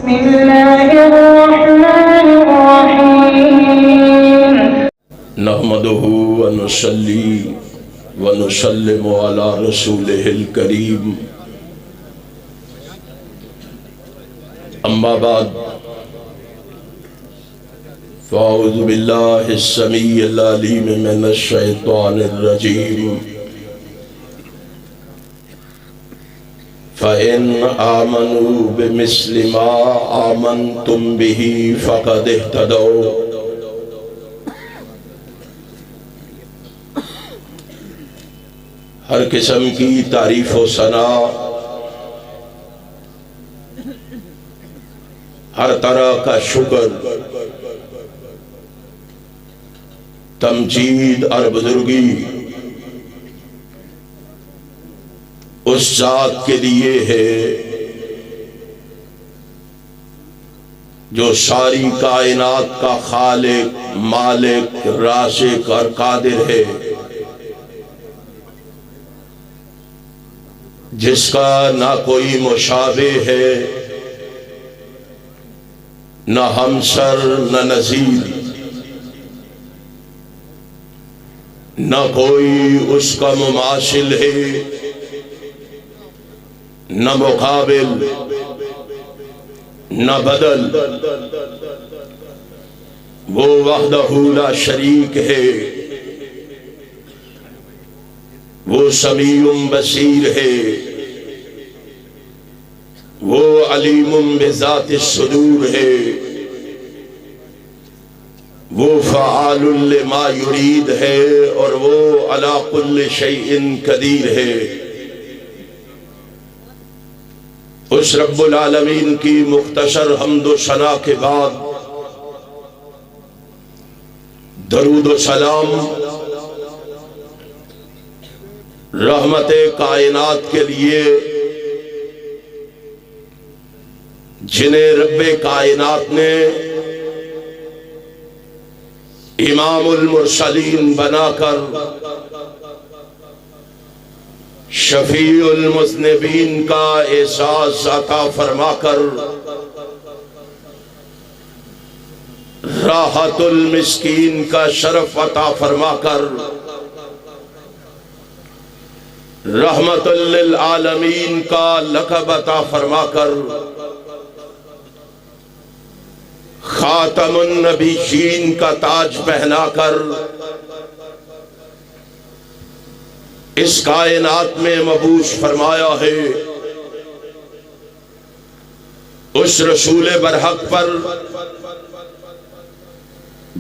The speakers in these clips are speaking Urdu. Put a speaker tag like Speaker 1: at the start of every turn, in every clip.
Speaker 1: بسم الله الرحمن الرحيم
Speaker 2: نحمده ونصلي ونسلم على رسوله الكريم اما بعد فاعوذ بالله السميع العليم من الشيطان الرجيم فإن آمنوا بمثل ما آمنتم به فقد اهتدوا ہر قسم کی تعریف و ثنا ہر طرح کا شکر تمجید اور بزرگی اس ذات کے لیے ہے جو ساری کائنات کا خالق، مالک، رازق اور قادر ہے، جس کا نہ کوئی مشابہ ہے، نہ ہمسر نہ نظیر، نہ کوئی اس کا مماثل ہے نہ مقابل نہ بدل۔ وہ وحدہ لا شریک ہے، وہ سمیع بصیر ہے، وہ علیم بذات الصدور ہے، وہ فعال لما یرید ہے، اور وہ علی کل شیء قدیر ہے۔ اس رب العالمین کی مختصر حمد و ثنا کے بعد درود و سلام رحمت کائنات کے لیے، جنہیں رب کائنات نے امام المرسلین بنا کر شفیع المذنبین کا اعزاز عطا فرما کر راحت المسکین کا شرف عطا فرما کر رحمت للعالمین کا لقب عطا فرما کر خاتم النبیین کا تاج پہنا کر اس کائنات میں مبعوث فرمایا ہے، اس رسول برحق پر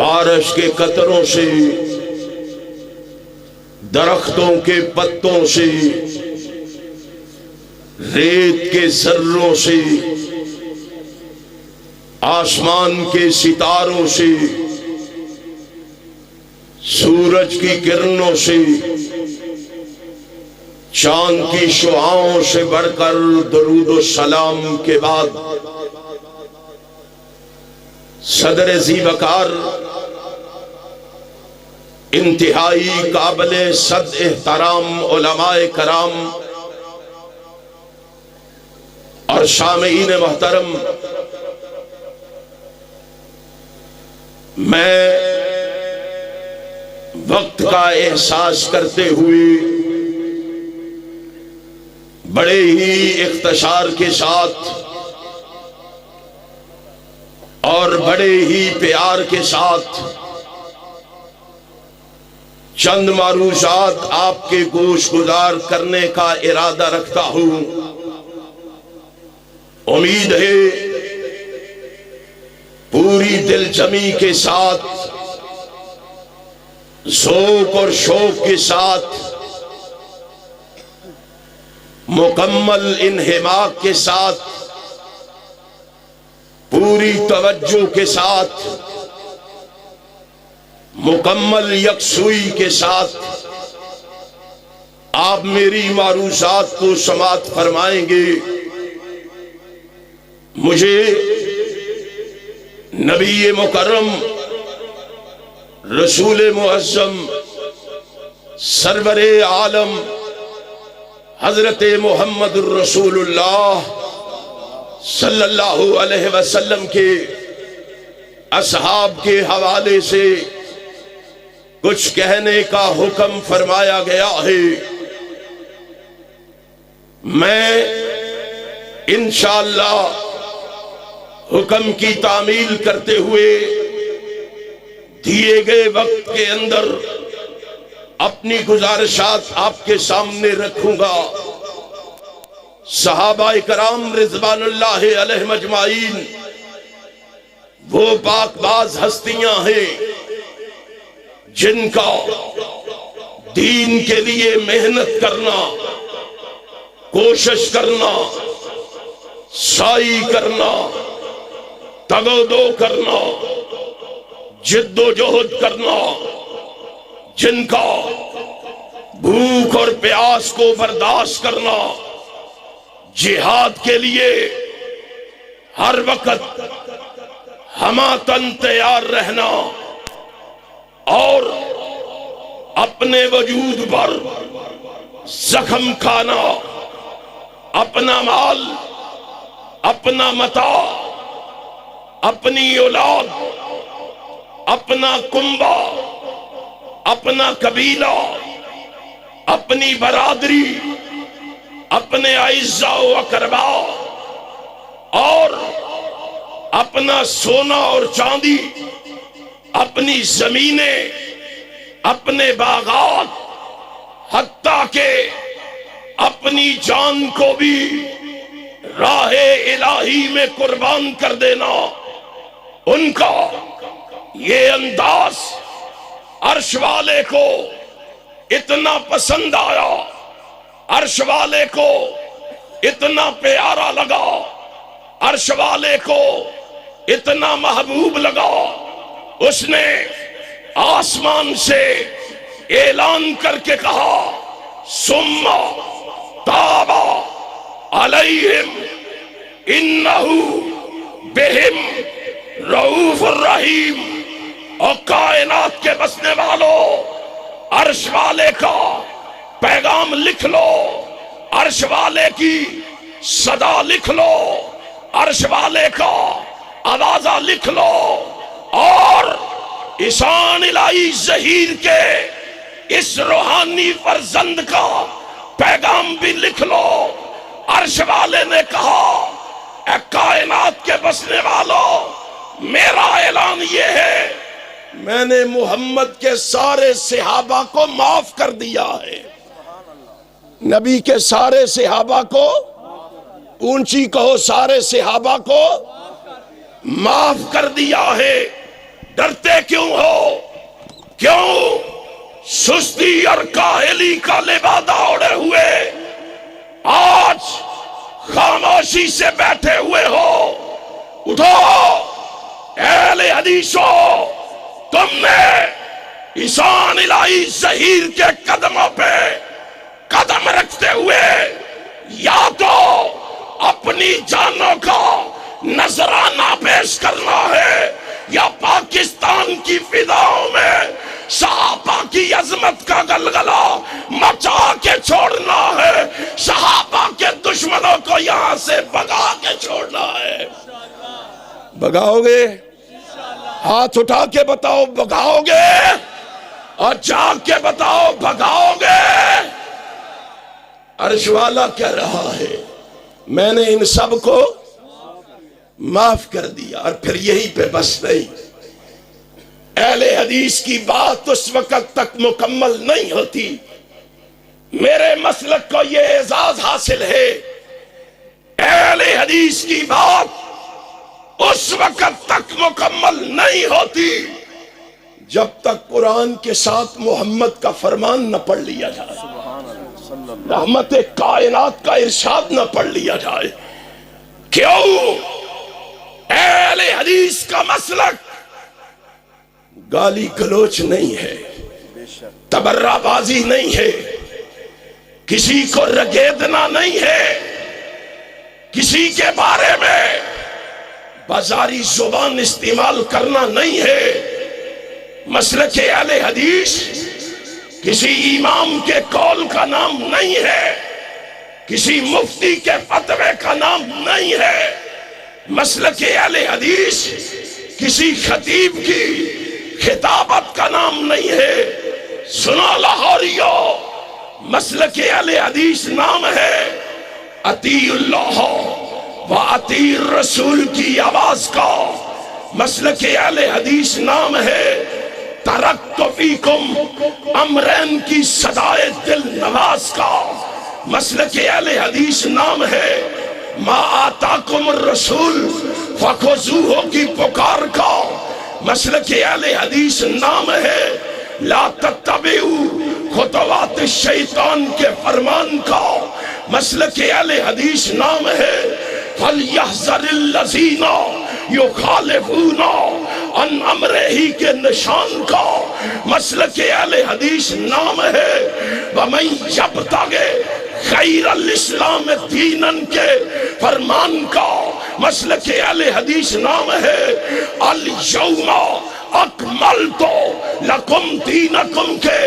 Speaker 2: بارش کے قطروں سے، درختوں کے پتوں سے، ریت کے ذروں سے، آسمان کے ستاروں سے، سورج کی کرنوں سے، چاند کی شعاؤں سے بڑھ کر درود و سلام کے بعد صدر ذیوقار، انتہائی قابل صد احترام علماء کرام اور سامعین محترم، میں وقت کا احساس کرتے ہوئے بڑے ہی اختصار کے ساتھ اور بڑے ہی پیار کے ساتھ چند معروضات آپ کے گوش گزار کرنے کا ارادہ رکھتا ہوں۔ امید ہے پوری دل جمی کے ساتھ، ذوق اور شوق کے ساتھ، مکمل انہماک کے ساتھ، پوری توجہ کے ساتھ، مکمل یکسوئی کے ساتھ آپ میری معروضات کو سماعت فرمائیں گے۔ مجھے نبی مکرم، رسول معظم، سرور عالم حضرت محمد الرسول اللہ صلی اللہ علیہ وسلم کے اصحاب کے حوالے سے کچھ کہنے کا حکم فرمایا گیا ہے۔ میں انشاءاللہ حکم کی تعمیل کرتے ہوئے دیے گئے وقت کے اندر اپنی گزارشات آپ کے سامنے رکھوں گا۔ صحابہ کرام رضوان اللہ علیہ مجمعین وہ پاک باز ہستیاں ہیں جن کا دین کے لیے محنت کرنا، کوشش کرنا، سعی کرنا، تگ و دو کرنا، جد و جہد کرنا، جن کا بھوک اور پیاس کو برداشت کرنا، جہاد کے لیے ہر وقت ہماتن تیار رہنا اور اپنے وجود پر زخم کھانا، اپنا مال، اپنا متاع، اپنی اولاد، اپنا کنبہ، اپنا قبیلہ، اپنی برادری، اپنے اعزاء و اقربا اور اپنا سونا اور چاندی، اپنی زمینیں، اپنے باغات، حتیٰ کہ اپنی جان کو بھی راہ الہی میں قربان کر دینا، ان کا یہ انداز عرش والے کو اتنا پسند آیا، عرش والے کو اتنا پیارا لگا، عرش والے کو اتنا محبوب لگا، اس نے آسمان سے اعلان کر کے کہا ثم تاب علیہم انہ بہم رؤوف الرحیم۔ اور کائنات کے بسنے والوں، عرش والے کا پیغام لکھ لو، عرش والے کی صدا لکھ لو، عرش والے کا آوازہ لکھ لو، اور احسان الہی ظہیر کے اس روحانی فرزند کا پیغام بھی لکھ لو۔ عرش والے نے کہا اے کائنات کے بسنے والوں، میرا اعلان یہ ہے میں نے محمد کے سارے صحابہ کو معاف کر دیا ہے۔ نبی کے سارے صحابہ کو، اونچی کہو، سارے صحابہ کو معاف کر دیا ہے۔ ڈرتے کیوں ہو؟ کیوں سستی اور کاہلی کا لبادہ اوڑے ہوئے آج خاموشی سے بیٹھے ہوئے ہو؟ اٹھو اہل حدیثو، تم نے احسان الہی ظہیر کے قدموں پہ قدم رکھتے ہوئے یا تو اپنی جانوں کا نذرانہ پیش کرنا ہے یا پاکستان کی فضاؤں میں صحابہ کی عظمت کا گلگلہ مچا کے چھوڑنا ہے، صحابہ کے دشمنوں کو یہاں سے بھگا کے چھوڑنا ہے۔ بھگاؤ گے؟ ہاتھ اٹھا کے بتاؤ بھگاؤ گے؟ اور جاگ کے بتاؤ بھگاؤ گے؟ عرش والا کہہ رہا ہے میں نے ان سب کو معاف کر دیا۔ اور پھر یہی پہ بس نہیں، اہل حدیث کی بات اس وقت تک مکمل نہیں ہوتی، میرے مسلک کو یہ اعزاز حاصل ہے، اہل حدیث کی بات اس وقت تک مکمل نہیں ہوتی جب تک قرآن کے ساتھ محمد کا فرمان نہ پڑھ لیا جائے، رحمت کائنات کا ارشاد نہ پڑھ لیا جائے۔ کیوں؟ اہل حدیث کا مسلک گالی گلوچ نہیں ہے، تبرہ بازی نہیں ہے، کسی کو رگیدنا نہیں ہے، کسی کے بارے میں بازاری زبان استعمال کرنا نہیں ہے۔ مسلک اہل حدیث کسی امام کے قول کا نام نہیں ہے، کسی مفتی کے فتوے کا نام نہیں ہے، مسلک اہل حدیث کسی خطیب کی خطابت کا نام نہیں ہے. سنا لاہوریو، مسلک اہل حدیث نام ہے اطیع اللہ و اطیع الرسول کی آواز کا. مسلک اہل حدیث نام ہے ترکت فیکم امرین کی صدائے دل نواز کا. مسلک اہل حدیث نام ہے ما آتاکم الرسول فخذوہ کی پکار کا. مسلک اہل حدیث نام ہے لا تتبعوا خطوات الشیطان کے فرمان کا. مسلک اہل حدیث نام ہے فَلْيَحْذَرِ الَّذِينَ يُخَالِفُونَ عَنْ أَمْرِهِ کے نشان کا. مسلک اہل حدیث نام ہے وَمَنْ يَبْتَغِ غَيْرَ الْإِسْلَامِ دِينًا کے فرمان کا. مسلک اہل حدیث نام ہے الْيَوْمَ اکملت لکم دینکم کے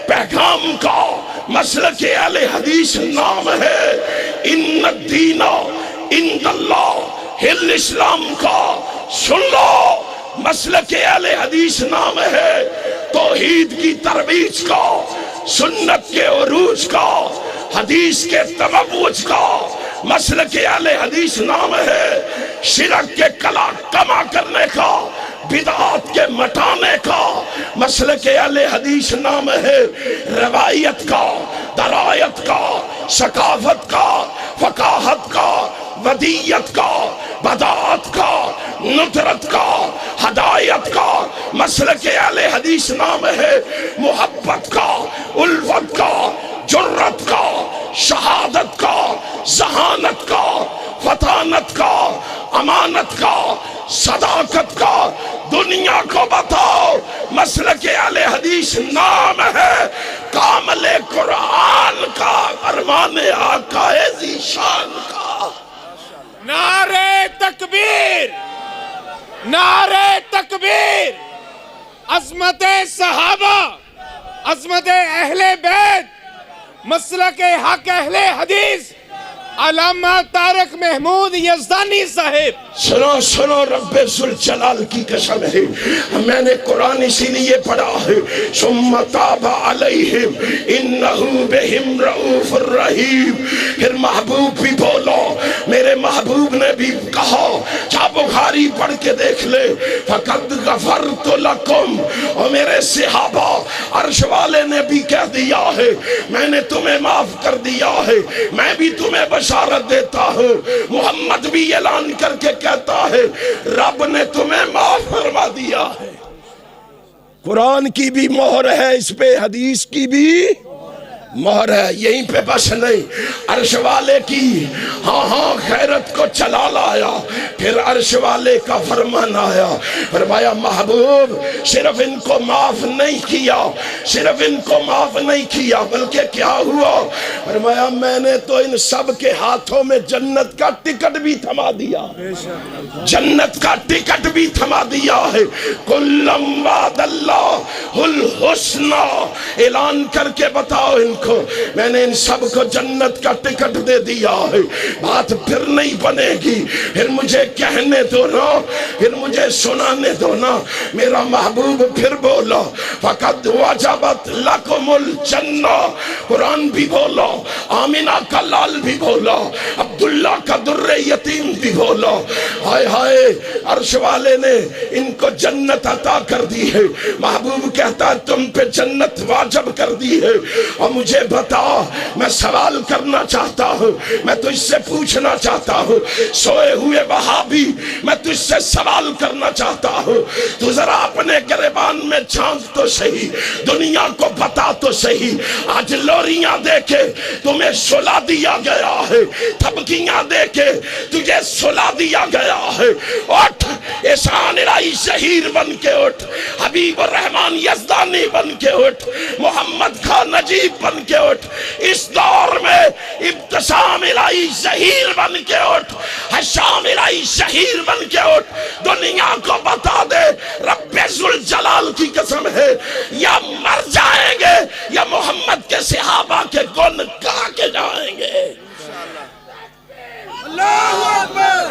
Speaker 2: پیغام کا. مسلک اہل حدیث نام ہے ان الدین عند اللہ الاسلام کا. سن لو، مسلک اہل حدیث نام ہے توحید کی ترویج کا، سنت کے عروج کا، حدیث کے تموج کا. مسلک اہل حدیث نام ہے شرک کے کلا کما کرنے کا، بدعات کے مٹانے کا. مسلک اہل حدیث نام ہے روایت کا، درایت کا، ثقافت کا، فقاہت کا، ودیت کا، بدعات کا، ندرت کا، ہدایت کا. مسلک اہل حدیث نام ہے محبت کا، الفت کا، جرت کا، شہادت کا، ذہانت کا، فطانت کا، امانت کا، صداقت کا. دنیا کو بتاؤ مسلک اہل حدیث نام ہے کامل قرآن کا، فرمان آقا ذی شان کا.
Speaker 3: نعرہ تکبیر، نعرہ تکبیر. عظمت صحابہ، عظمت اہل بیت، مسلک حق اہل حدیث علامہ طارق محمود یزدانی صاحب.
Speaker 2: سنو سنو، رب ذوالجلال کی قسم ہے، میں نے قرآن اسی لیے پڑھا ہے ثم تاب علیہم انہ بہم رؤوف الرحیم. پھر محبوب بھی بولو، میرے محبوب نے بھی کہا، جا بخاری پڑھ کے دیکھ لے، فقد غفرت لکم. اور میرے صحابہ عرش والے نے بھی کہہ دیا ہے میں نے تمہیں معاف کر دیا ہے. میں بھی تمہیں بشارت دیتا ہوں، محمد بھی اعلان کر کے کہتا ہے رب نے تمہیں معاف فرما دیا ہے. قرآن کی بھی مہر ہے اس پہ، حدیث کی بھی مہر ہے. یہیں پہ بس نہیں، عرش والے کی ہاں خیرت کو چلا لایا. پھر عرش والے کا فرمان آیا، فرمایا محبوب صرف ان کو معاف نہیں کیا، صرف ان کو معاف نہیں کیا، بلکہ کیا ہوا؟ فرمایا میں نے تو ان سب کے ہاتھوں میں جنت کا ٹکٹ بھی تھما دیا، جنت کا ٹکٹ بھی تھما دیا ہے. کلم وعد اللہ الحسنی، اعلان کر کے بتاؤ ان کو میں نے ان سب کو جنت کا ٹکٹ دے دیا ہے. بات پھر نہیں بنے گی، پھر مجھے کہنے دو نا، پھر مجھے سنانے دو نا. میرا محبوب پھر بولا فقد وجبت لکم الجنہ. قرآن بھی بولا، آمینہ کا لال بھی بولا، عبداللہ کا در یتیم بھی بولا. ہائے ہائے، عرش والے نے ان کو جنت عطا کر دی ہے. محبوب کہتا ہے تم پہ جنت واجب کر دی ہے. اور مجھے بتا، میں سوال کرنا چاہتا ہوں، میں تجھ سے پوچھنا چاہتا ہوں، سوئے ہوئے وہابی میں تجھ سے سوال کرنا چاہتا ہوں. تو ذرا اپنے گریبان میں جھانک تو صحیح، دنیا کو بتا تو صحیح. آج لوریاں دے کے تمہیں سلا دیا گیا ہے، تھپکیاں دے کے تجھے سلا دیا گیا ہے. اٹھ احسان الہی شہیر بن کے اٹھ، حبیب الرحمن یزدانی بن کے اٹھ، محمد خان نجیب بن کے اٹھ. اس دور میں ابتسام الہی شہیر بن کے اٹھ، حشام الہی شہیر بن کے اٹھ. دنیا کو بتا دے رب ذوالجلال کی قسم ہے یا مر جائیں گے یا محمد کے صحابہ کے گن گا کے جائیں گے.
Speaker 3: اللہ اکبر.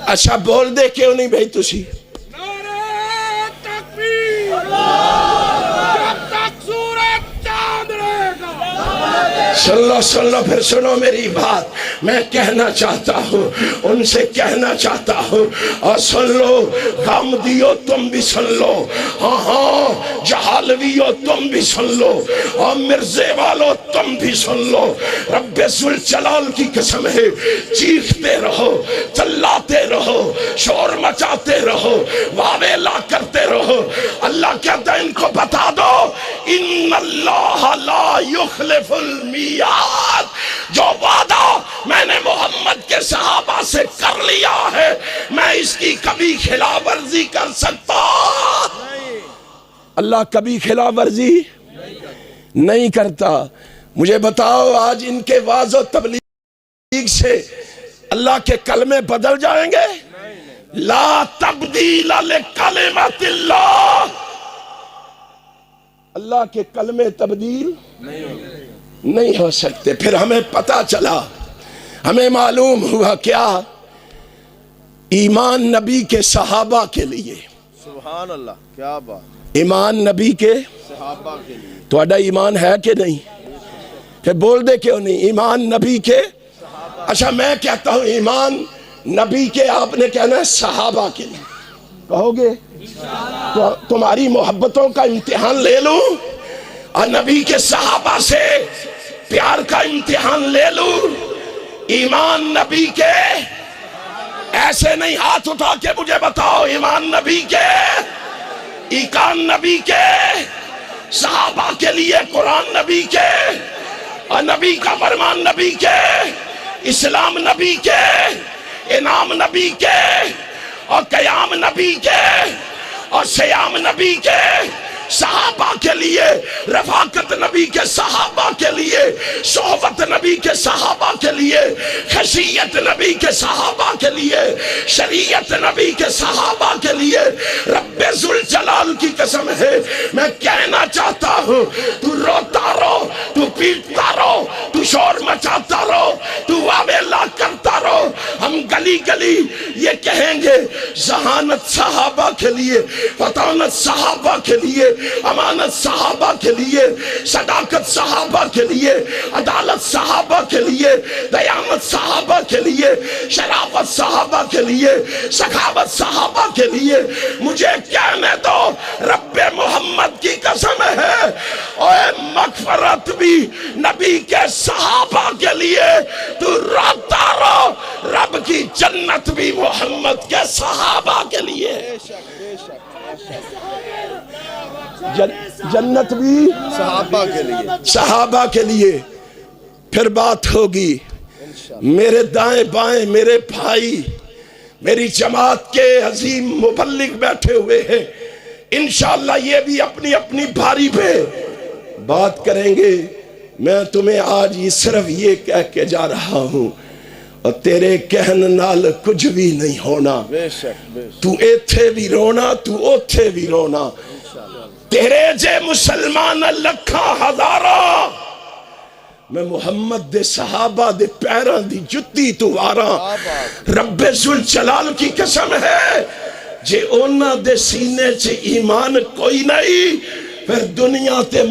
Speaker 2: اچھا بول دے کیوں نہیں بھائی تسی؟
Speaker 3: نعرہ تکبیر جب تک سورج چاند رہے گا۔
Speaker 2: سن لو پھر سنو میری بات، میں کہنا چاہتا ہوں، ان سے کہنا چاہتا ہوں، اور سن لو غامدیو تم بھی سن لو، ہاں جہالویو تم بھی سن لو، اور مرزے والو تم بھی سن لو، رب ذوالجلال کی قسم ہے، چیختے رہو، چلاتے رہو، شور مچاتے رہو، واویلا کرتے رہو۔ اللہ کہتا ہے ان کو بتا دو، ان اللہ لا یخلف المیعاد، جو وعدہ میں نے محمد کے صحابہ سے کر لیا ہے میں اس کی کبھی خلاف ورزی کر سکتا؟ اللہ کبھی خلاف ورزی نہیں کرتا۔ مجھے بتاؤ آج ان کے وعظ و تبلیغ سے اللہ کے کلمے بدل جائیں گے؟ لا تبدیل لکلمات اللہ، اللہ کے کلمے تبدیل نہیں ہو سکتے۔ پھر ہمیں پتا چلا، ہمیں معلوم ہوا کیا؟ ایمان نبی کے صحابہ کے لیے،
Speaker 4: سبحان اللہ، کیا بات،
Speaker 2: ایمان نبی کے
Speaker 4: صحابہ کے لیے،
Speaker 2: تھوڑا ایمان ہے کہ نہیں؟ پھر بول دے کیوں نہیں؟ ایمان نبی کے، اچھا میں کہتا ہوں ایمان نبی کے، آپ نے کہنا ہے صحابہ کے لیے، کہو گے؟ تو تمہاری محبتوں کا امتحان لے لوں اور نبی کے صحابہ سے پیار کا امتحان لے لوں؟ ایمان نبی کے، ایسے نہیں ہاتھ اٹھا کے مجھے بتاؤ، ایمان نبی کے، ایقان نبی کے، صحابہ کے لیے قرآن نبی کے، اور نبی کا فرمان نبی کے، اسلام نبی کے، انعام نبی کے، اور قیام نبی کے، اور سیام نبی کے، صحابہ کے لیے، رفاقت نبی کے صحابہ کے لیے، صحبت نبی کے صحابہ کے لیے، خشیت نبی کے صحابہ کے لیے، شریعت نبی کے صحابہ کے لیے، رب ذوالجلال کی قسم ہے میں کہنا چاہتا ہوں، تو روتا رہو، تو پیٹتا رہو، تو شور مچاتا رہو، تو واویلا کرتا رہو، ہم گلی گلی یہ کہیں گے ذہانت صحابہ کے لیے، فطانت صحابہ کے لیے، امانت صحابہ کے لیے، صداقت صحابہ کے لیے، عدالت صحابہ کے لیے، دیانت صحابہ کے لیے، شرافت صحابہ کے لیے، سخاوت صحابہ کے لیے۔ مجھے کہنے دو، رب محمد کی قسم ہے، اور مغفرت بھی نبی کے صحابہ کے لیے، تو روتا رہو، رب کی جنت بھی محمد کے صحابہ کے لیے، جنت بھی
Speaker 4: صحابہ کے لیے،
Speaker 2: صحابہ کے لیے۔ پھر بات ہوگی، میرے دائیں بائیں میرے بھائی، میری جماعت کے عظیم مبلغ بیٹھے ہوئے ہیں، انشاءاللہ یہ بھی اپنی اپنی بھاری پہ بات کریں گے۔ میں تمہیں آج یہ صرف یہ کہہ کے جا رہا ہوں، اور تیرے کہن نال کچھ بھی نہیں ہونا،
Speaker 4: بے شک، بے شک،
Speaker 2: تو ایتھے بھی رونا، تو اوتھے بھی رونا، تیرے جے مسلمان لکھاں ہزاراں، میں محمد دے صحابہ دے پیراں دی جتی تو واراں۔ رب ذوالجلال کی قسم ہے، جے اونا دے سینے چے ایمان کوئی نہیں، پھر دنیا تے